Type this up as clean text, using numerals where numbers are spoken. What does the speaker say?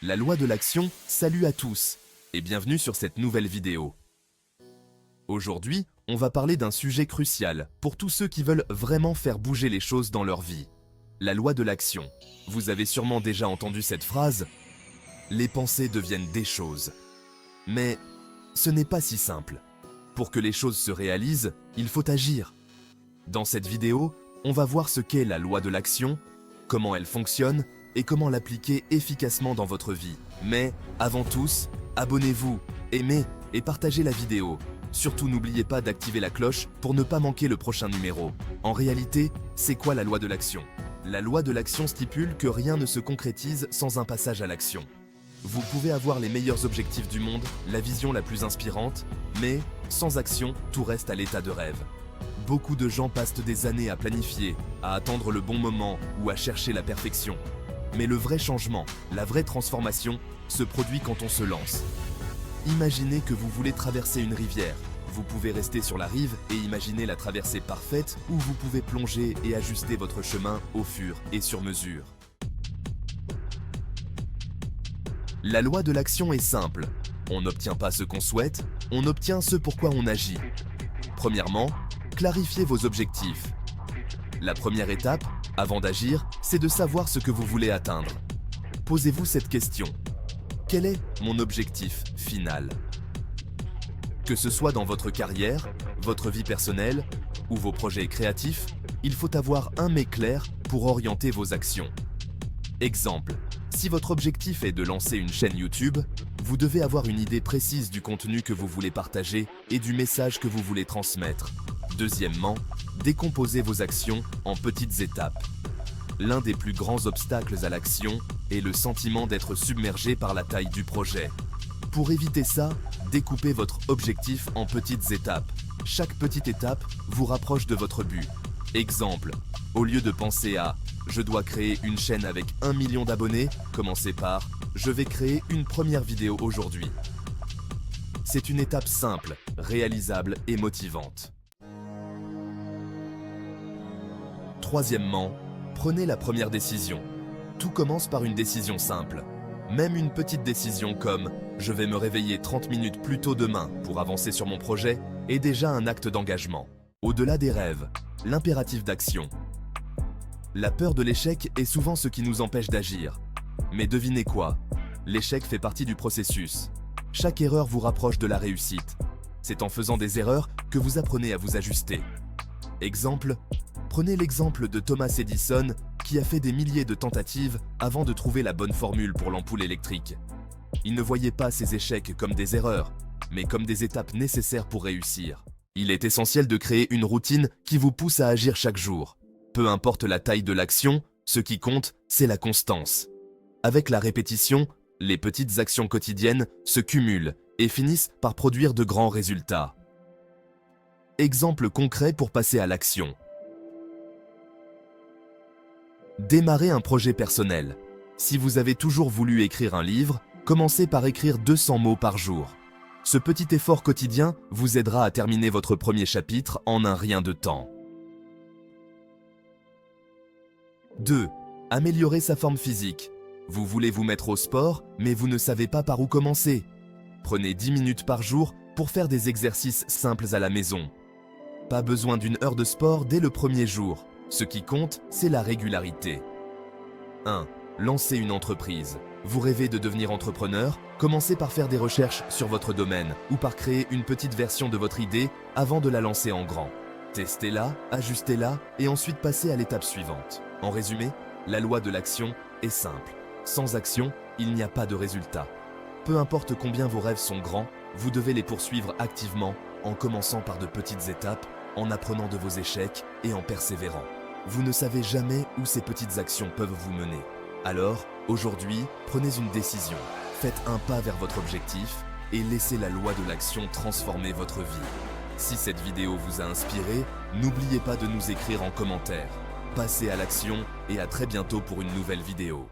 La loi de l'action, salut à tous et bienvenue sur cette nouvelle vidéo. Aujourd'hui, on va parler d'un sujet crucial pour tous ceux qui veulent vraiment faire bouger les choses dans leur vie. La loi de l'action. Vous avez sûrement déjà entendu cette phrase « Les pensées deviennent des choses ». Mais ce n'est pas si simple. Pour que les choses se réalisent, il faut agir. Dans cette vidéo, on va voir ce qu'est la loi de l'action, comment elle fonctionne et comment l'appliquer efficacement dans votre vie. Mais, avant tous, abonnez-vous, aimez et partagez la vidéo. Surtout n'oubliez pas d'activer la cloche pour ne pas manquer le prochain numéro. En réalité, c'est quoi la loi de l'action? La loi de l'action stipule que rien ne se concrétise sans un passage à l'action. Vous pouvez avoir les meilleurs objectifs du monde, la vision la plus inspirante, mais sans action, tout reste à l'état de rêve. Beaucoup de gens passent des années à planifier, à attendre le bon moment ou à chercher la perfection. Mais le vrai changement, la vraie transformation, se produit quand on se lance. Imaginez que vous voulez traverser une rivière. Vous pouvez rester sur la rive et imaginer la traversée parfaite ou vous pouvez plonger et ajuster votre chemin au fur et sur mesure. La loi de l'action est simple. On n'obtient pas ce qu'on souhaite, on obtient ce pourquoi on agit. Premièrement, clarifiez vos objectifs. La première étape, avant d'agir, c'est de savoir ce que vous voulez atteindre. Posez-vous cette question. Quel est mon objectif final? Que ce soit dans votre carrière, votre vie personnelle ou vos projets créatifs, il faut avoir un mais clair pour orienter vos actions. Exemple, si votre objectif est de lancer une chaîne YouTube, vous devez avoir une idée précise du contenu que vous voulez partager et du message que vous voulez transmettre. Deuxièmement, décomposez vos actions en petites étapes. L'un des plus grands obstacles à l'action est le sentiment d'être submergé par la taille du projet. Pour éviter ça, découpez votre objectif en petites étapes. Chaque petite étape vous rapproche de votre but. Exemple, au lieu de penser à « je dois créer une chaîne avec 1 million d'abonnés », commencez par « je vais créer une première vidéo aujourd'hui ». C'est une étape simple, réalisable et motivante. Troisièmement, prenez la première décision. Tout commence par une décision simple. Même une petite décision comme « je vais me réveiller 30 minutes plus tôt demain pour avancer sur mon projet » est déjà un acte d'engagement. Au-delà des rêves, l'impératif d'action. La peur de l'échec est souvent ce qui nous empêche d'agir. Mais devinez quoi? L'échec fait partie du processus. Chaque erreur vous rapproche de la réussite. C'est en faisant des erreurs que vous apprenez à vous ajuster. Exemple, prenez l'exemple de Thomas Edison qui a fait des milliers de tentatives avant de trouver la bonne formule pour l'ampoule électrique. Il ne voyait pas ses échecs comme des erreurs, mais comme des étapes nécessaires pour réussir. Il est essentiel de créer une routine qui vous pousse à agir chaque jour. Peu importe la taille de l'action, ce qui compte, c'est la constance. Avec la répétition, les petites actions quotidiennes se cumulent et finissent par produire de grands résultats. Exemple concret pour passer à l'action. Démarrez un projet personnel. Si vous avez toujours voulu écrire un livre, commencez par écrire 200 mots par jour. Ce petit effort quotidien vous aidera à terminer votre premier chapitre en un rien de temps. 2. Améliorer sa forme physique. Vous voulez vous mettre au sport, mais vous ne savez pas par où commencer. Prenez 10 minutes par jour pour faire des exercices simples à la maison. Pas besoin d'une heure de sport dès le premier jour. Ce qui compte, c'est la régularité. 1. Lancez une entreprise. Vous rêvez de devenir entrepreneur? Commencez par faire des recherches sur votre domaine ou par créer une petite version de votre idée avant de la lancer en grand. Testez-la, ajustez-la et ensuite passez à l'étape suivante. En résumé, la loi de l'action est simple. Sans action, il n'y a pas de résultat. Peu importe combien vos rêves sont grands, vous devez les poursuivre activement en commençant par de petites étapes, en apprenant de vos échecs et en persévérant. Vous ne savez jamais où ces petites actions peuvent vous mener. Alors, aujourd'hui, prenez une décision. Faites un pas vers votre objectif et laissez la loi de l'action transformer votre vie. Si cette vidéo vous a inspiré, n'oubliez pas de nous écrire en commentaire. Passez à l'action et à très bientôt pour une nouvelle vidéo.